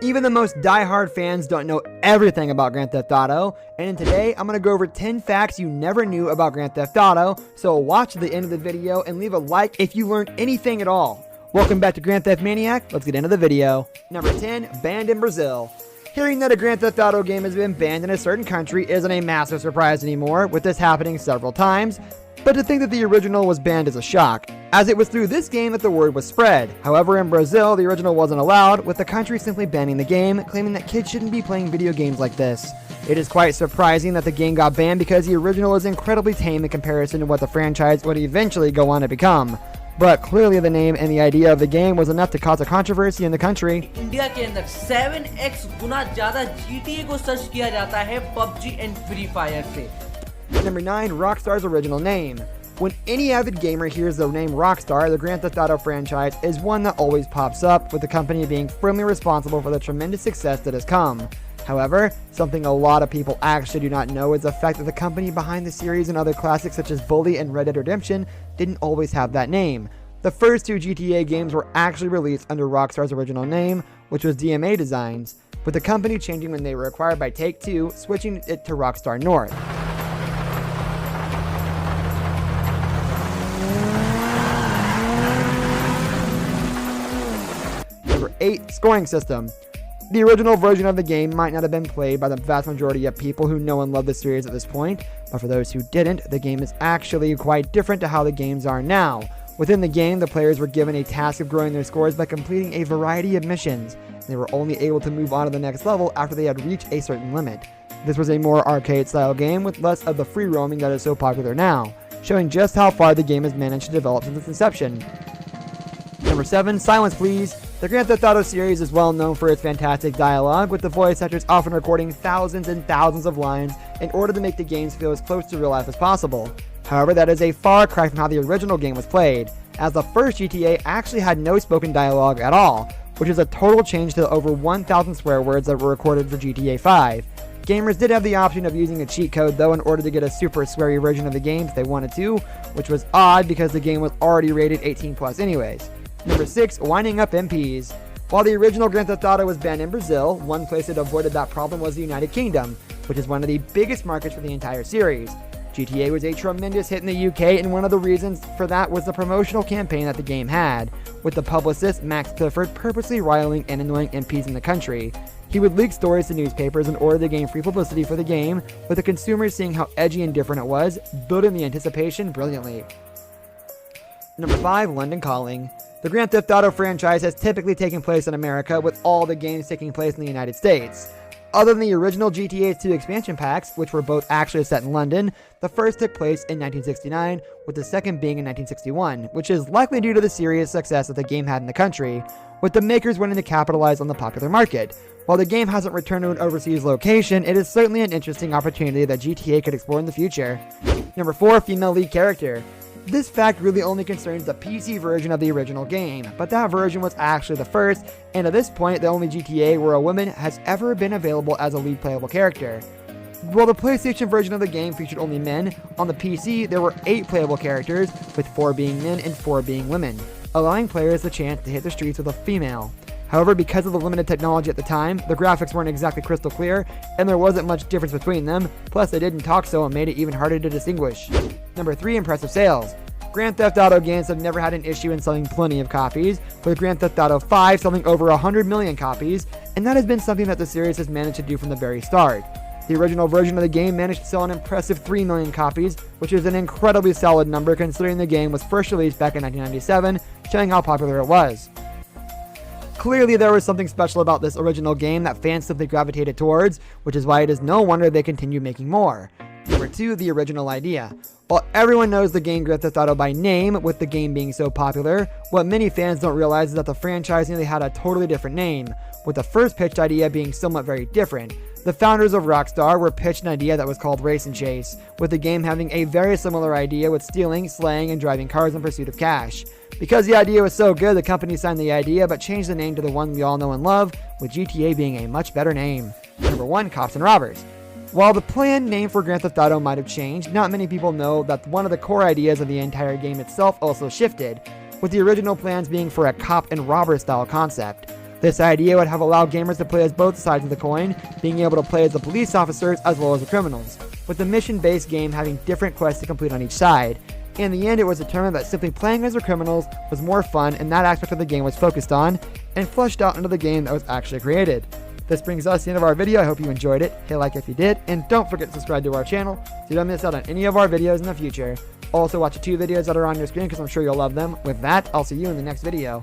Even the most die-hard fans don't know everything about Grand Theft Auto, and today I'm going to go over 10 facts you never knew about Grand Theft Auto, so watch to the end of the video and leave a like if you learned anything at all. Welcome back to Grand Theft Maniac, let's get into the video. Number 10, banned in Brazil. Hearing that a Grand Theft Auto game has been banned in a certain country isn't a massive surprise anymore, with this happening several times, but to think that the original was banned is a shock, as it was through this game that the word was spread. However, in Brazil, the original wasn't allowed, with the country simply banning the game, claiming that kids shouldn't be playing video games like this. It is quite surprising that the game got banned because the original is incredibly tame in comparison to what the franchise would eventually go on to become. But clearly the name and the idea of the game was enough to cause a controversy in the country. India के अंदर 7x गुना ज्यादा GTA को search किया जाता है PUBG and Free Fire से. Number 9, Rockstar's original name. When any avid gamer hears the name Rockstar, the Grand Theft Auto franchise is one that always pops up, with the company being firmly responsible for the tremendous success that has come. However, something a lot of people actually do not know is the fact that the company behind the series and other classics such as Bully and Red Dead Redemption didn't always have that name. The first two GTA games were actually released under Rockstar's original name, which was DMA Designs, with the company changing when they were acquired by Take-Two, switching it to Rockstar North. Number 8, scoring system. The original version of the game might not have been played by the vast majority of people who know and love the series at this point, but for those who didn't, the game is actually quite different to how the games are now. Within the game, the players were given a task of growing their scores by completing a variety of missions. They were only able to move on to the next level after they had reached a certain limit. This was a more arcade-style game with less of the free roaming that is so popular now, showing just how far the game has managed to develop since its inception. Number 7, silence please. The Grand Theft Auto series is well known for its fantastic dialogue, with the voice actors often recording thousands and thousands of lines in order to make the games feel as close to real life as possible. However, that is a far cry from how the original game was played, as the first GTA actually had no spoken dialogue at all, which is a total change to the over 1,000 swear words that were recorded for GTA 5. Gamers did have the option of using a cheat code though in order to get a super sweary version of the game if they wanted to, which was odd because the game was already rated 18+ anyways. Number 6, winding up MPs. While the original Grand Theft Auto was banned in Brazil, one place it avoided that problem was the United Kingdom, which is one of the biggest markets for the entire series. GTA was a tremendous hit in the UK, and one of the reasons for that was the promotional campaign that the game had, with the publicist Max Clifford purposely riling and annoying MPs in the country. He would leak stories to newspapers in order to gain free publicity for the game, with the consumers seeing how edgy and different it was, building the anticipation brilliantly. Number 5, London Calling. The Grand Theft Auto franchise has typically taken place in America, with all the games taking place in the United States. Other than the original GTA 2 expansion packs, which were both actually set in London, the first took place in 1969, with the second being in 1961, which is likely due to the serious success that the game had in the country, with the makers wanting to capitalize on the popular market. While the game hasn't returned to an overseas location, it is certainly an interesting opportunity that GTA could explore in the future. Number 4, female lead character. This fact really only concerns the PC version of the original game, but that version was actually the first, and at this point the only GTA where a woman has ever been available as a lead playable character. While the PlayStation version of the game featured only men, on the PC there were 8 playable characters, with 4 being men and 4 being women, allowing players the chance to hit the streets with a female. However, because of the limited technology at the time, the graphics weren't exactly crystal clear, and there wasn't much difference between them, plus they didn't talk so it made it even harder to distinguish. Number 3, impressive sales. Grand Theft Auto games have never had an issue in selling plenty of copies, with Grand Theft Auto 5 selling over 100 million copies, and that has been something that the series has managed to do from the very start. The original version of the game managed to sell an impressive 3 million copies, which is an incredibly solid number considering the game was first released back in 1997, showing how popular it was. Clearly there was something special about this original game that fans simply gravitated towards, which is why it is no wonder they continue making more. Number 2, the original idea. While everyone knows the game Grand Theft Auto by name, with the game being so popular, what many fans don't realize is that the franchise nearly had a totally different name, with the first pitched idea being somewhat very different. The founders of Rockstar were pitched an idea that was called Race and Chase, with the game having a very similar idea with stealing, slaying, and driving cars in pursuit of cash. Because the idea was so good, the company signed the idea but changed the name to the one we all know and love, with GTA being a much better name. Number 1, Cops and Robbers. While the planned name for Grand Theft Auto might have changed, not many people know that one of the core ideas of the entire game itself also shifted, with the original plans being for a cop and robber style concept. This idea would have allowed gamers to play as both sides of the coin, being able to play as the police officers as well as the criminals, with the mission-based game having different quests to complete on each side. In the end, it was determined that simply playing as the criminals was more fun, and that aspect of the game was focused on and fleshed out into the game that was actually created. This brings us to the end of our video. I hope you enjoyed it. Hit like if you did, and don't forget to subscribe to our channel so you don't miss out on any of our videos in the future. Also, watch the 2 videos that are on your screen because I'm sure you'll love them. With that, I'll see you in the next video.